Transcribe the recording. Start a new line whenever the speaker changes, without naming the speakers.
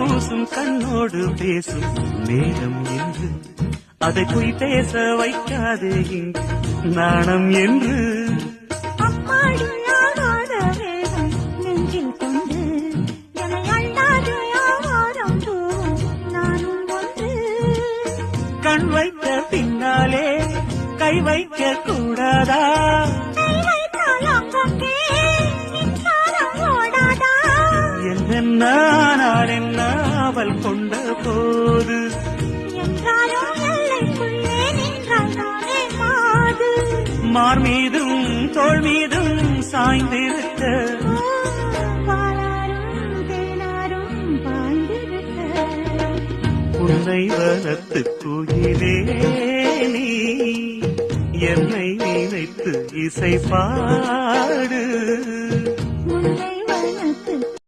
பூசும் கண்ணோடு பேசும் நேரம் என்று அதை போய் பேச வைக்காதே இங்கு நாணம் என்று கண் வைத்த பின்னாலே கை வைக்க கூடாதா என்ன என்ன அவள் கொண்ட போது மார் மீதும் தோள் மீதும் சாய்ந்திருக்க உன்னை வளர்த்து குயிலே நீ என்னை நினைத்து இசை பாடு